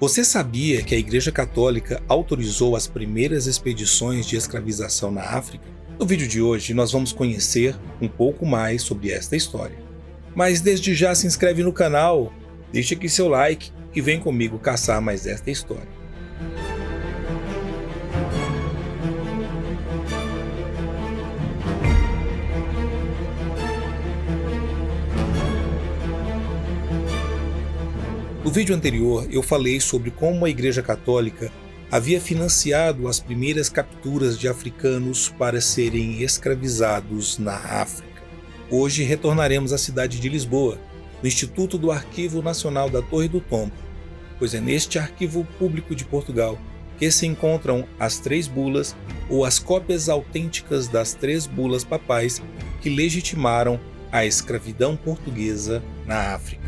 Você sabia que a Igreja Católica autorizou as primeiras expedições de escravização na África? No vídeo de hoje nós vamos conhecer um pouco mais sobre esta história. Mas desde já se inscreve no canal, deixa aqui seu like e vem comigo caçar mais esta história. No vídeo anterior eu falei sobre como a Igreja Católica havia financiado as primeiras capturas de africanos para serem escravizados na África. Hoje retornaremos à cidade de Lisboa, no Instituto do Arquivo Nacional da Torre do Tombo, pois é neste arquivo público de Portugal que se encontram as 3 bulas ou as cópias autênticas das 3 bulas papais que legitimaram a escravidão portuguesa na África.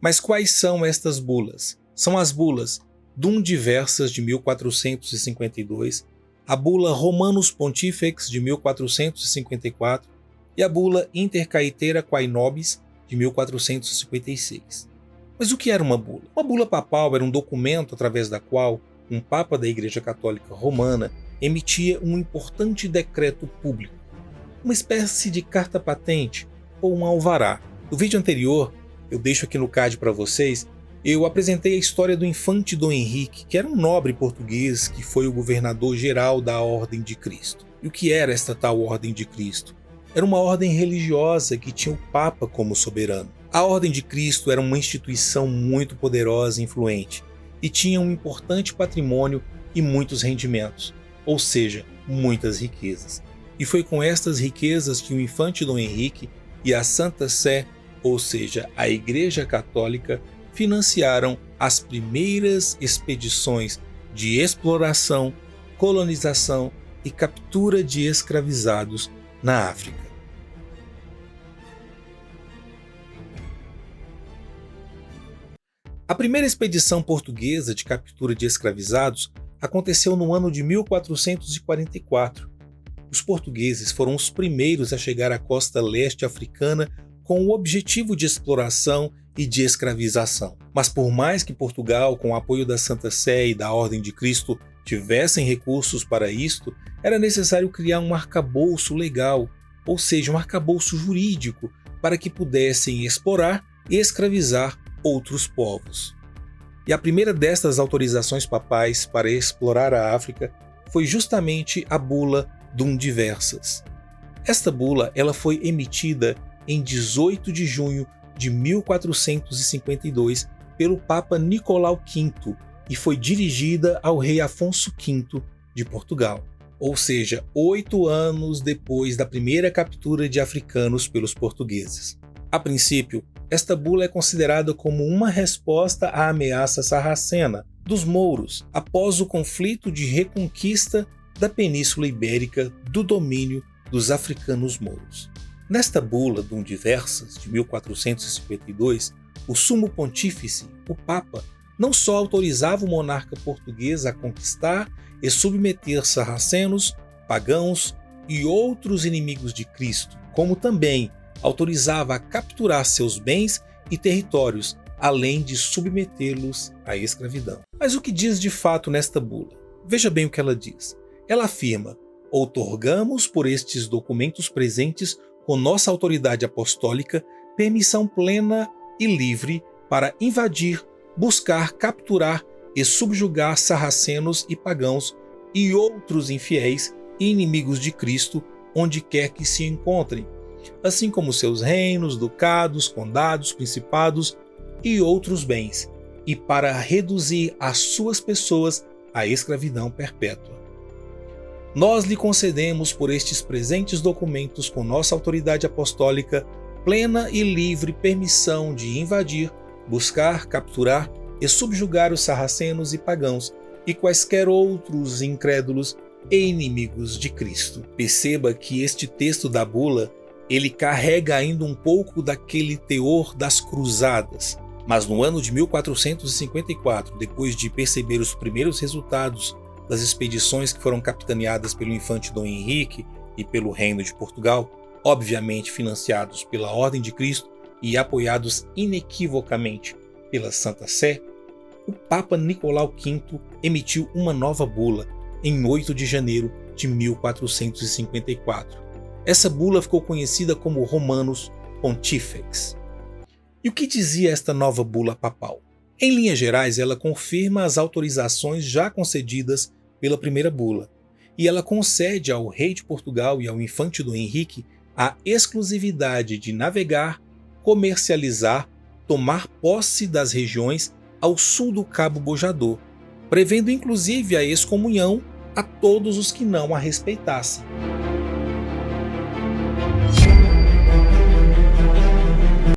Mas quais são estas bulas? São as bulas Dum Diversas de 1452, a bula Romanus Pontifex de 1454 e a bula Inter Caetera Quae Nobis de 1456. Mas o que era uma bula? Uma bula papal era um documento através da qual um papa da Igreja Católica Romana emitia um importante decreto público, uma espécie de carta patente ou um alvará. No vídeo anterior, eu deixo aqui no card para vocês, eu apresentei a história do infante Dom Henrique, que era um nobre português que foi o governador geral da Ordem de Cristo. E o que era esta tal Ordem de Cristo? Era uma ordem religiosa que tinha o Papa como soberano. A Ordem de Cristo era uma instituição muito poderosa e influente, e tinha um importante patrimônio e muitos rendimentos, ou seja, muitas riquezas. E foi com estas riquezas que o infante Dom Henrique e a Santa Sé, ou seja, a Igreja Católica, financiaram as primeiras expedições de exploração, colonização e captura de escravizados na África. A primeira expedição portuguesa de captura de escravizados aconteceu no ano de 1444. Os portugueses foram os primeiros a chegar à costa leste africana com o objetivo de exploração e de escravização. Mas por mais que Portugal, com o apoio da Santa Sé e da Ordem de Cristo, tivessem recursos para isto, era necessário criar um arcabouço legal, ou seja, um arcabouço jurídico, para que pudessem explorar e escravizar outros povos. E a primeira destas autorizações papais para explorar a África foi justamente a bula Dum Diversas. Esta bula ela foi emitida em 18 de junho de 1452 pelo Papa Nicolau V e foi dirigida ao rei Afonso V de Portugal, ou seja, 8 anos depois da primeira captura de africanos pelos portugueses. A princípio, esta bula é considerada como uma resposta à ameaça sarracena dos mouros após o conflito de reconquista da Península Ibérica do domínio dos africanos mouros. Nesta bula Dum Diversas, de 1452, o Sumo Pontífice, o Papa, não só autorizava o monarca português a conquistar e submeter sarracenos, pagãos e outros inimigos de Cristo, como também autorizava a capturar seus bens e territórios, além de submetê-los à escravidão. Mas o que diz de fato nesta bula? Veja bem o que ela diz. Ela afirma: outorgamos por estes documentos presentes com nossa autoridade apostólica, permissão plena e livre para invadir, buscar, capturar e subjugar sarracenos e pagãos e outros infiéis e inimigos de Cristo, onde quer que se encontrem, assim como seus reinos, ducados, condados, principados e outros bens, e para reduzir as suas pessoas à escravidão perpétua. Nós lhe concedemos por estes presentes documentos com nossa autoridade apostólica plena e livre permissão de invadir, buscar, capturar e subjugar os sarracenos e pagãos e quaisquer outros incrédulos e inimigos de Cristo. Perceba que este texto da bula, ele carrega ainda um pouco daquele teor das cruzadas, Mas no ano de 1454, depois de perceber os primeiros resultados das expedições que foram capitaneadas pelo infante Dom Henrique e pelo Reino de Portugal, obviamente financiados pela Ordem de Cristo e apoiados inequivocamente pela Santa Sé, o Papa Nicolau V emitiu uma nova bula em 8 de janeiro de 1454. Essa bula ficou conhecida como Romanus Pontifex. E o que dizia esta nova bula papal? Em linhas gerais, ela confirma as autorizações já concedidas pela primeira bula, e ela concede ao rei de Portugal e ao infante Dom Henrique a exclusividade de navegar, comercializar, tomar posse das regiões ao sul do Cabo Bojador, prevendo inclusive a excomunhão a todos os que não a respeitassem.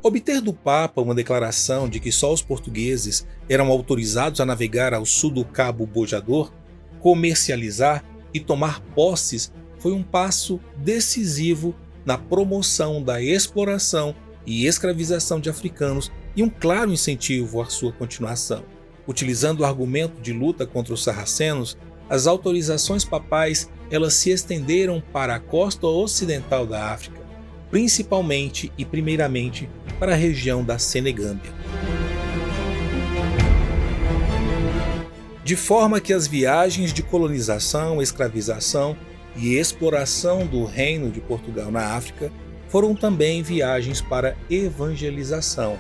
Obter do Papa uma declaração de que só os portugueses eram autorizados a navegar ao sul do Cabo Bojador, comercializar e tomar posses foi um passo decisivo na promoção da exploração e escravização de africanos e um claro incentivo à sua continuação. Utilizando o argumento de luta contra os sarracenos, as autorizações papais elas se estenderam para a costa ocidental da África, principalmente e primeiramente para a região da Senegâmbia. De forma que as viagens de colonização, escravização e exploração do Reino de Portugal na África foram também viagens para evangelização,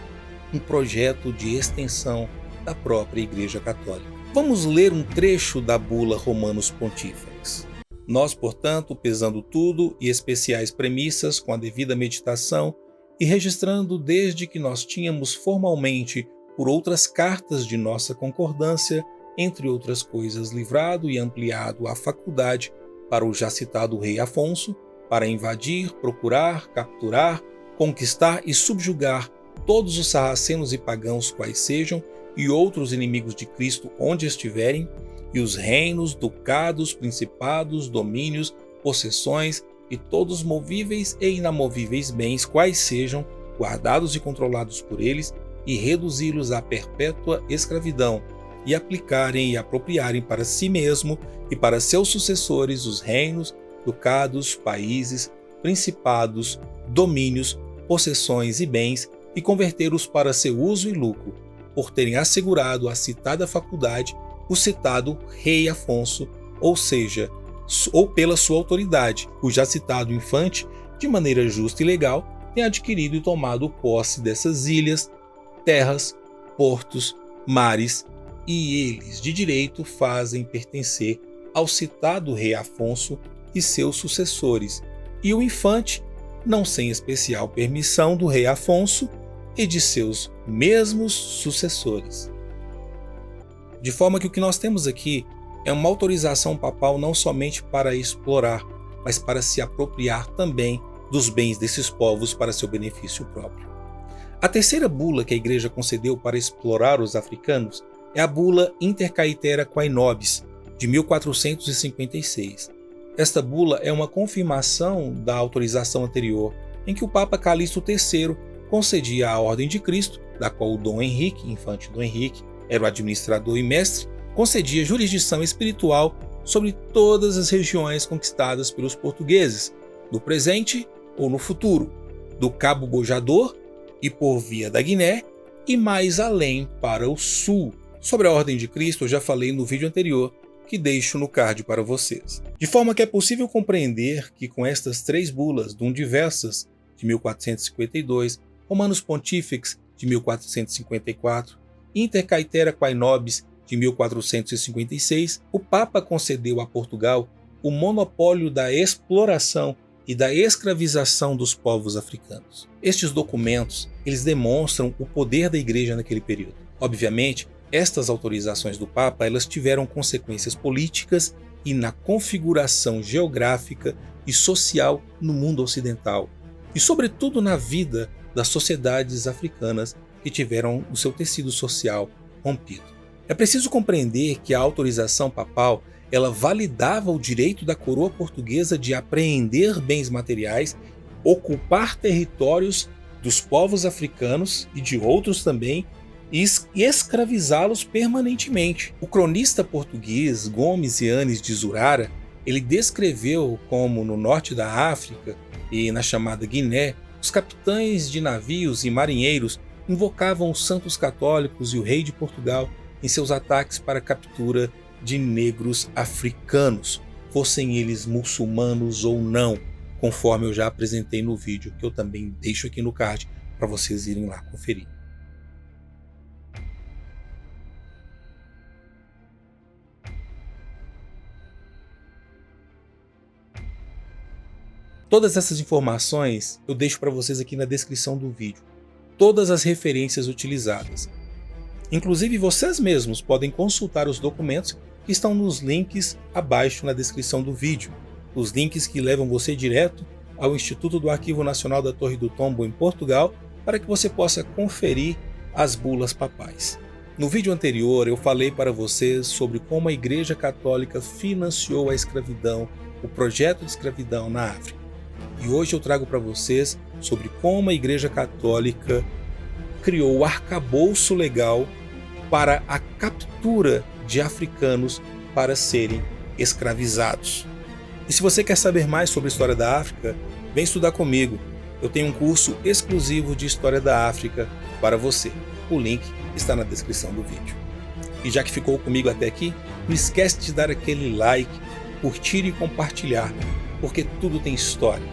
um projeto de extensão da própria Igreja Católica. Vamos ler um trecho da bula Romanus Pontifex. Nós, portanto, pesando tudo e especiais premissas com a devida meditação e registrando desde que nós tínhamos formalmente por outras cartas de nossa concordância, entre outras coisas, livrado e ampliado a faculdade para o já citado rei Afonso, para invadir, procurar, capturar, conquistar e subjugar todos os sarracenos e pagãos quais sejam, e outros inimigos de Cristo onde estiverem, e os reinos, ducados, principados, domínios, possessões e todos movíveis e inamovíveis bens quais sejam, guardados e controlados por eles, e reduzi-los à perpétua escravidão, e aplicarem e apropriarem para si mesmo e para seus sucessores os reinos, ducados, países, principados, domínios, possessões e bens, e convertê-los para seu uso e lucro, por terem assegurado à citada faculdade o citado rei Afonso, ou seja, ou pela sua autoridade, o já citado infante, de maneira justa e legal, tem adquirido e tomado posse dessas ilhas, terras, portos, mares, e eles de direito fazem pertencer ao citado rei Afonso e seus sucessores, e o infante, não sem especial permissão do rei Afonso e de seus mesmos sucessores. De forma que o que nós temos aqui é uma autorização papal não somente para explorar, mas para se apropriar também dos bens desses povos para seu benefício próprio. A terceira bula que a Igreja concedeu para explorar os africanos é a bula Inter Caetera Quae Nobis, de 1456. Esta bula é uma confirmação da autorização anterior, em que o Papa Calixto III concedia à Ordem de Cristo, da qual o Dom Henrique, infante Dom Henrique, era o administrador e mestre, concedia jurisdição espiritual sobre todas as regiões conquistadas pelos portugueses, no presente ou no futuro, do Cabo Bojador e por via da Guiné, e mais além para o sul. Sobre a Ordem de Cristo eu já falei no vídeo anterior, que deixo no card para vocês. De forma que é possível compreender que com estas três bulas, Dum Diversas, de 1452, Romanus Pontifex, de 1454, Inter Caetera Quae Nobis, de 1456, o Papa concedeu a Portugal o monopólio da exploração e da escravização dos povos africanos. Estes documentos, eles demonstram o poder da Igreja naquele período. Obviamente, estas autorizações do Papa, elas tiveram consequências políticas e na configuração geográfica e social no mundo ocidental, e sobretudo na vida das sociedades africanas que tiveram o seu tecido social rompido. É preciso compreender que a autorização papal ela validava o direito da coroa portuguesa de apreender bens materiais, ocupar territórios dos povos africanos e de outros também, e escravizá-los permanentemente. O cronista português Gomes Yanes de Zurara, ele descreveu como no norte da África e na chamada Guiné, os capitães de navios e marinheiros invocavam os santos católicos e o rei de Portugal em seus ataques para a captura de negros africanos, fossem eles muçulmanos ou não, conforme eu já apresentei no vídeo, que eu também deixo aqui no card para vocês irem lá conferir. Todas essas informações eu deixo para vocês aqui na descrição do vídeo, todas as referências utilizadas. Inclusive vocês mesmos podem consultar os documentos que estão nos links abaixo na descrição do vídeo, os links que levam você direto ao Instituto do Arquivo Nacional da Torre do Tombo em Portugal, para que você possa conferir as bulas papais. No vídeo anterior eu falei para vocês sobre como a Igreja Católica financiou a escravidão, o projeto de escravidão na África. E hoje eu trago para vocês sobre como a Igreja Católica criou o arcabouço legal para a captura de africanos para serem escravizados. E se você quer saber mais sobre a história da África, vem estudar comigo. Eu tenho um curso exclusivo de História da África para você. O link está na descrição do vídeo. E já que ficou comigo até aqui, não esquece de dar aquele like, curtir e compartilhar, porque tudo tem história.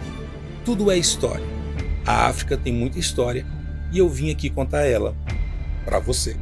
Tudo é história. A África tem muita história e eu vim aqui contar ela para você.